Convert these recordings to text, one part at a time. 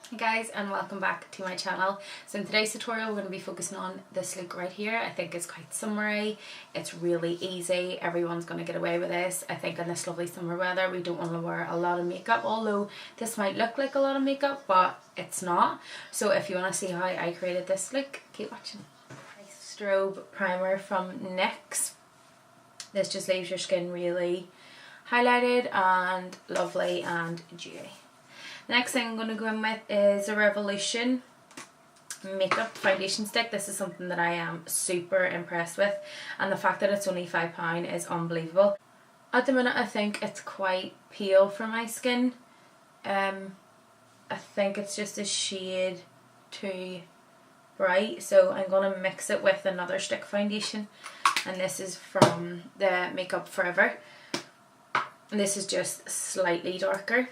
Hey guys, and welcome back to my channel. So in today's tutorial we're going to be focusing on this look right here. I think it's quite summery, it's really easy, everyone's going to get away with this. I think in this lovely summer weather we don't want to wear a lot of makeup, although this might look like a lot of makeup but it's not. So if you want to see how I created this look, keep watching. Strobe primer from NYX. This just leaves your skin really highlighted and lovely and dewy. The next thing I'm going to go in with is a Revolution makeup foundation stick. This is something that I am super impressed with, and the fact that it's only £5 is unbelievable. At the minute I think it's quite pale for my skin. I think it's just a shade too bright, so I'm going to mix it with another stick foundation, and this is from the Makeup Forever, and this is just slightly darker.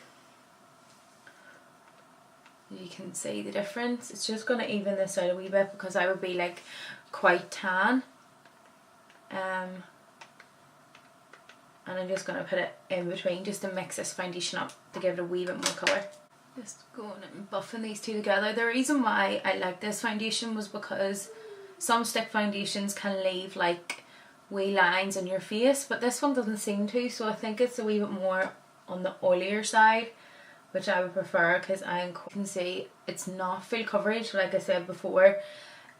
You can see the difference. It's just going to even this out a wee bit because I would be like quite tan, and I'm just going to put it in between just to mix this foundation up to give it a wee bit more colour. Just going and buffing these two together. The reason why I like this foundation was because some stick foundations can leave like wee lines on your face, but this one doesn't seem to, so I think it's a wee bit more on the oilier side, which I would prefer, because I can see it's not full coverage. Like I said before,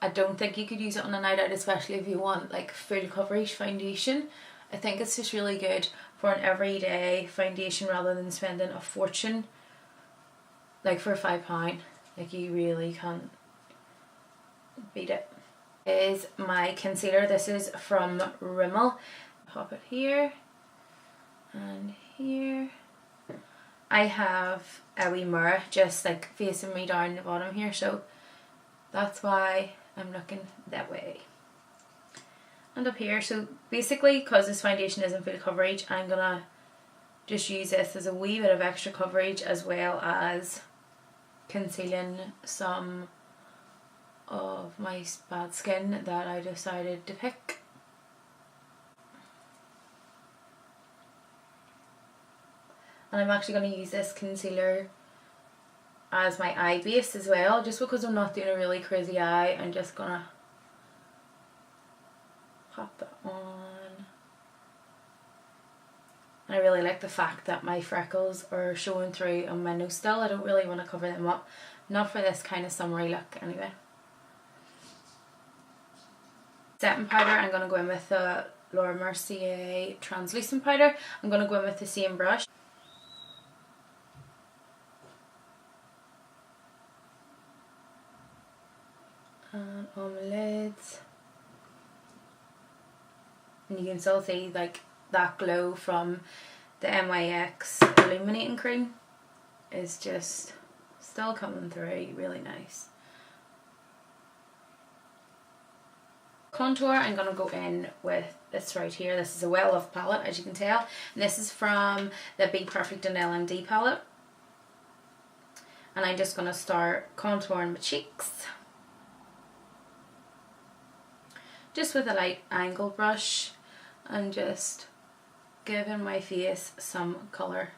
I don't think you could use it on a night out, especially if you want like full coverage foundation. I think it's just really good for an everyday foundation rather than spending a fortune like for £5. Like, you really can't beat it. Is my concealer. This is from Rimmel. Pop it here and here. I have a wee mirror just like facing me down the bottom here, so that's why I'm looking that way. And up here, so basically because this foundation isn't full coverage, I'm gonna just use this as a wee bit of extra coverage, as well as concealing some of my bad skin that I decided to pick. And I'm actually going to use this concealer as my eye base as well, just because I'm not doing a really crazy eye. I'm just going to pop that on. And I really like the fact that my freckles are showing through on my nose still. I don't really want to cover them up, not for this kind of summery look anyway. Setting powder, I'm going to go in with the Laura Mercier translucent powder. I'm going to go in with the same brush. And on my lids, and you can still see like that glow from the NYX illuminating cream is just still coming through, really nice. Contour, I'm going to go in with this right here. This is a Well Loved palette, as you can tell, and this is from the Be Perfect and LMD palette, and I'm just going to start contouring my cheeks just with a light angle brush and just giving my face some colour.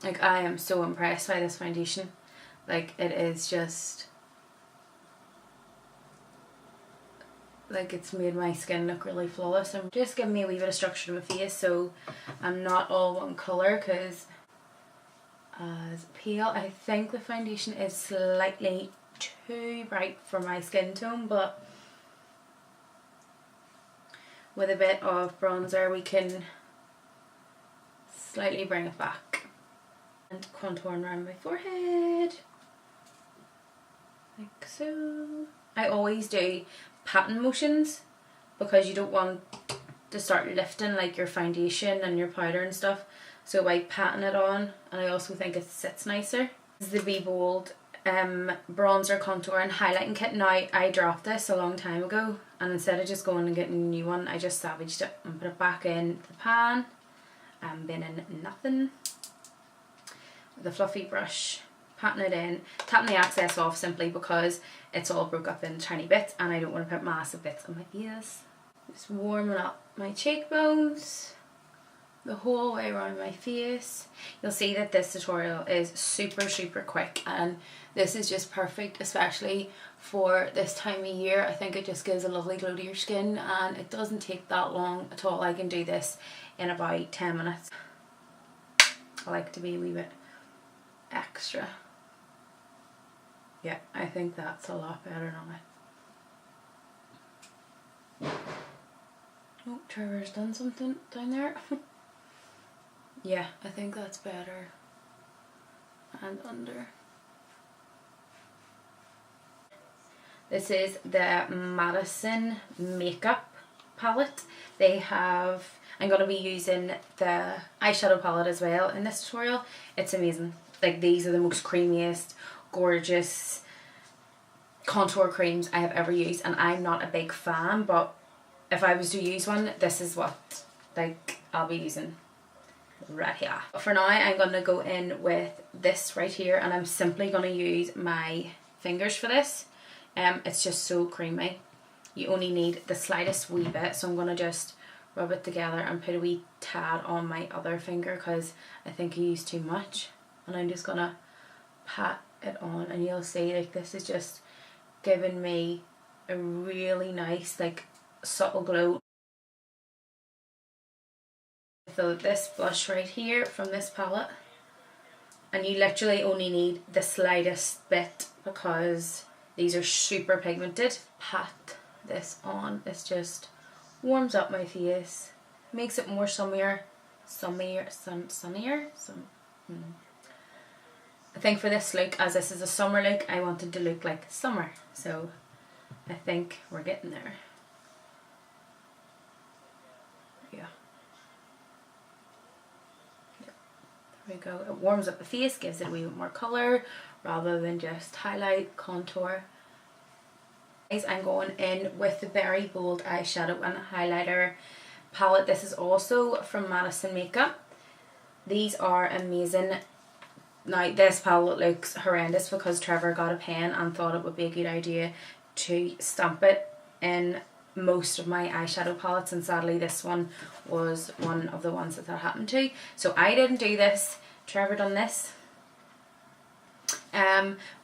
Like, I am so impressed by this foundation. Like, it is just like, it's made my skin look really flawless. I'm just giving me a wee bit of structure to my face so I'm not all one colour, because as pale, I think the foundation is slightly too bright for my skin tone, but with a bit of bronzer we can slightly bring it back. And contouring around my forehead like so. I always do patting motions because you don't want to start lifting like your foundation and your powder and stuff, so by patting it on, and I also think it sits nicer. This is the Be Bold bronzer, contour and highlighting kit. Now, I dropped this a long time ago, and instead of just going and getting a new one, I just savaged it and put it back in the pan and been in nothing. With a fluffy brush, patting it in, tapping the excess off simply because it's all broke up in tiny bits and I don't want to put massive bits on my face. Just warming up my cheekbones the whole way around my face. You'll see that this tutorial is super quick, and this is just perfect, especially for this time of year. I think it just gives a lovely glow to your skin, and it doesn't take that long at all. I can do this in about 10 minutes. I like to be a wee bit extra. Yeah, I think that's a lot better now. Oh, Trevor's done something down there. Yeah, I think that's better. And under. This is the Madison Makeup palette. They have, I'm going to be using the eyeshadow palette as well in this tutorial. It's amazing. Like, these are the most creamiest, gorgeous contour creams I have ever used, and I'm not a big fan, but if I was to use one, this is what like I'll be using right here. But for now, I'm going to go in with this right here, and I'm simply going to use my fingers for this. It's just so creamy. You only need the slightest wee bit, so I'm going to just rub it together and put a wee tad on my other finger because I think I used too much. And I'm just going to pat it on, and you'll see like this is just giving me a really nice like subtle glow. So this blush right here from this palette, and you literally only need the slightest bit because these are super pigmented. Pat this on. This just warms up my face, makes it more sunnier. I think for this look, as this is a summer look, I wanted to look like summer, so I think we're getting there. Yeah. There we go. It warms up the face, gives it a wee bit more colour rather than just highlight, contour. I'm going in with the Berry Bold eyeshadow and highlighter palette. This is also from Madison Makeup. These are amazing. Now this palette looks horrendous because Trevor got a pen and thought it would be a good idea to stamp it in most of my eyeshadow palettes, and sadly this one was one of the ones that happened to. So I didn't do this, Trevor done this.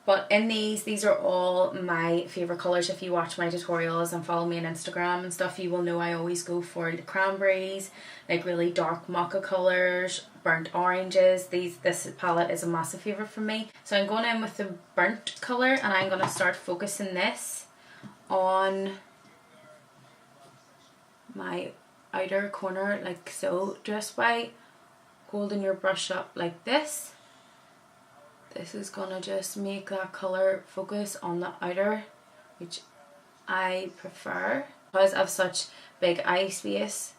But in these are all my favourite colours. If you watch my tutorials and follow me on Instagram and stuff, you will know I always go for the cranberries, like really dark mocha colours, burnt oranges. This palette is a massive favourite for me. So I'm going in with the burnt colour, and I'm going to start focusing this on my outer corner like so, just by holding your brush up like this. This is gonna just make that colour focus on the outer, which I prefer. Because I have such big eye space,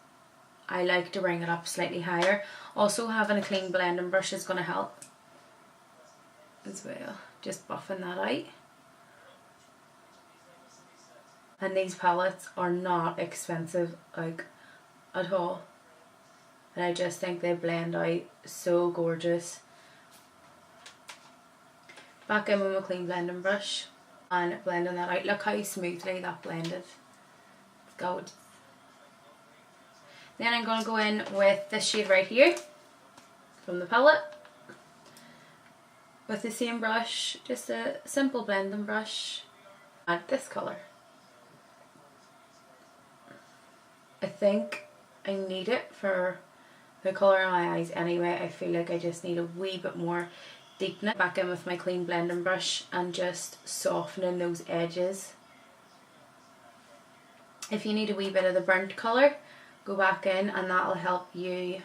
I like to bring it up slightly higher. Also, having a clean blending brush is gonna help as well, just buffing that out. And these palettes are not expensive like at all, and I just think they blend out so gorgeous. Back in with my clean blending brush and blending that out. Look how smoothly that blended. Good. Then I'm going to go in with this shade right here from the palette with the same brush, just a simple blending brush, and this colour. I think I need it for the colour of my eyes anyway. I feel like I just need a wee bit more deepening. Back in with my clean blending brush and just softening those edges. If you need a wee bit of the burnt colour, go back in and that'll help you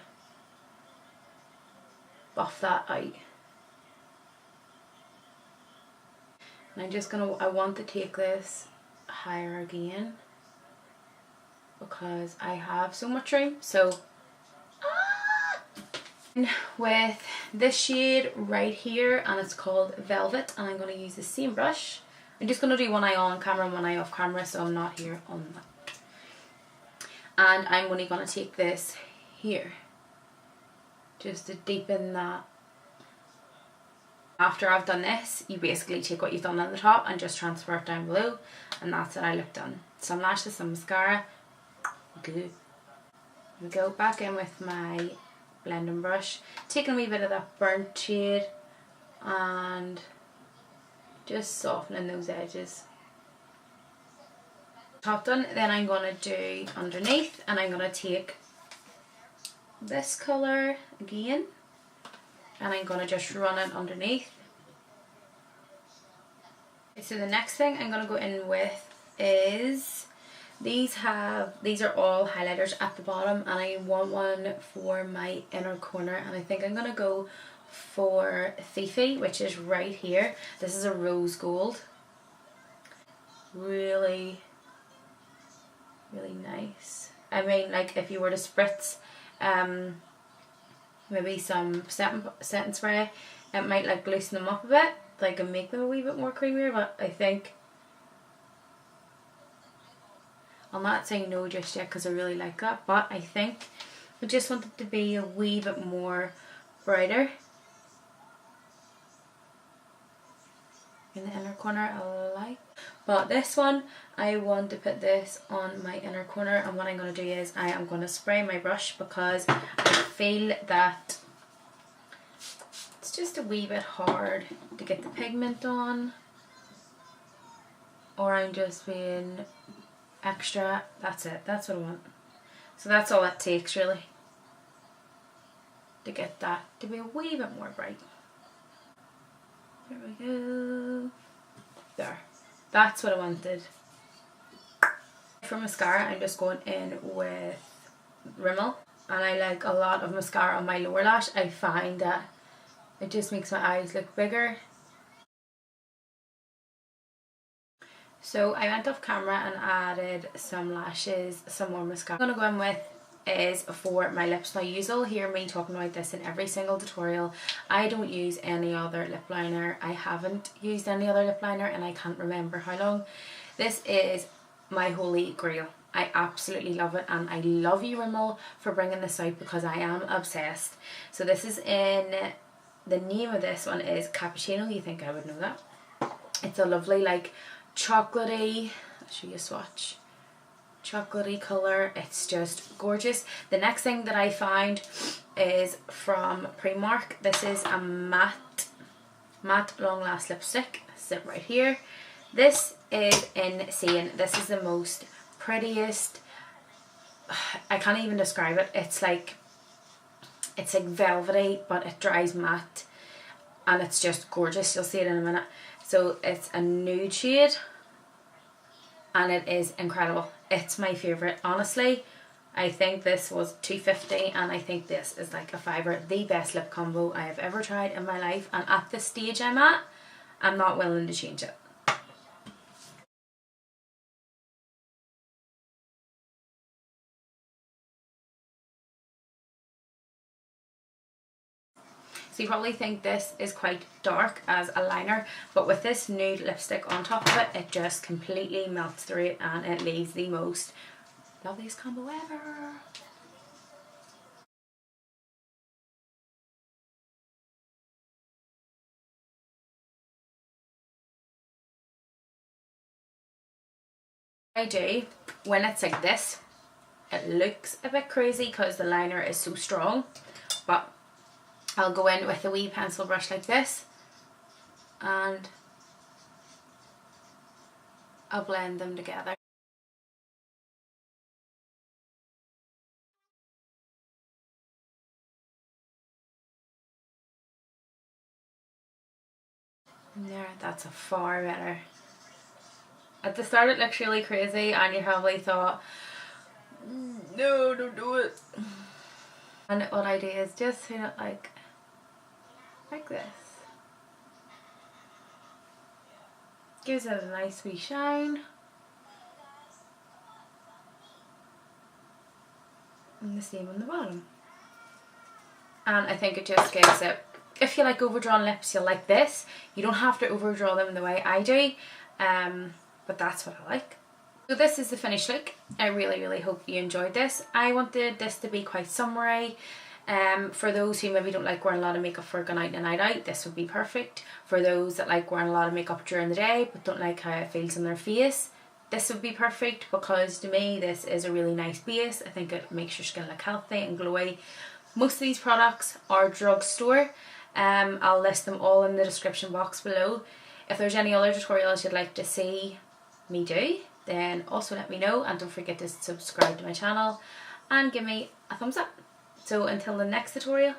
buff that out. And I'm just gonna, I want to take this higher again because I have so much room. So with this shade right here, and it's called Velvet, and I'm going to use the same brush. I'm just going to do one eye on camera and one eye off camera, so I'm not here on that. And I'm only going to take this here just to deepen that. After I've done this, you basically take what you've done on the top and just transfer it down below, and that's it. I look done. Some lashes, some mascara, good. We go back in with my blending brush, taking a wee bit of that burnt shade and just softening those edges. Top done. Then I'm going to do underneath, and I'm going to take this colour again and I'm going to just run it underneath. So the next thing I'm going to go in with is these are all highlighters at the bottom, and I want one for my inner corner, and I think I'm going to go for Fifi, which is right here. This is a rose gold. Really nice. I mean, like if you were to spritz maybe some setting spray, it might like loosen them up a bit, like and make them a wee bit more creamier, but I think I'll not say no just yet because I really like that, but I think I just want it to be a wee bit more brighter in the inner corner. I like, but this one I want to put this on my inner corner, and what I'm going to do is I am going to spray my brush because I feel that it's just a wee bit hard to get the pigment on, or I'm just being extra. That's it, that's what I want. So that's all it takes really to get that to be a wee bit more bright. There we go. There. That's what I wanted. For mascara, I'm just going in with Rimmel, and I like a lot of mascara on my lower lash. I find that it just makes my eyes look bigger. So I went off camera and added some lashes, some more mascara. I'm going to go in with is for my lips. Now you'll hear me talking about this in every single tutorial. I don't use any other lip liner. I haven't used any other lip liner and I can't remember how long. This is my holy grail. I absolutely love it, and I love you, Rimmel, for bringing this out because I am obsessed. So this is in, the name of this one is Cappuccino. You think I would know that. It's a lovely like chocolatey, I'll show you a swatch, chocolatey colour. It's just gorgeous. The next thing that I found is from Primark. This is a matte long last lipstick. Sit right here. This is insane. This is the most prettiest, I can't even describe it. It's like velvety, but it dries matte and it's just gorgeous. You'll see it in a minute. So it's a nude shade and it is incredible. It's my favourite. Honestly, I think this was $2.50 and I think this is like a fiver. The best lip combo I have ever tried in my life, and at the stage I'm at, I'm not willing to change it. So you probably think this is quite dark as a liner, but with this nude lipstick on top of it, it just completely melts through it and it leaves the most loveliest combo ever. I do, when it's like this, it looks a bit crazy because the liner is so strong, but I'll go in with a wee pencil brush like this and I'll blend them together. And there, that's a far better. At the start it looks really crazy and you probably thought, no, don't do it. And what I do is just hit it like this. Gives it a nice wee shine. And the same on the bottom. And I think it just gives it, if you like overdrawn lips, you'll like this. You don't have to overdraw them the way I do, but that's what I like. So this is the finished look. I really hope you enjoyed this. I wanted this to be quite summery. For those who maybe don't like wearing a lot of makeup for going out and a night out, this would be perfect. For those that like wearing a lot of makeup during the day but don't like how it feels on their face, this would be perfect because to me this is a really nice base. I think it makes your skin look healthy and glowy. Most of these products are drugstore. I'll list them all in the description box below. If there's any other tutorials you'd like to see me do, then also let me know, and don't forget to subscribe to my channel and give me a thumbs up. So until the next tutorial,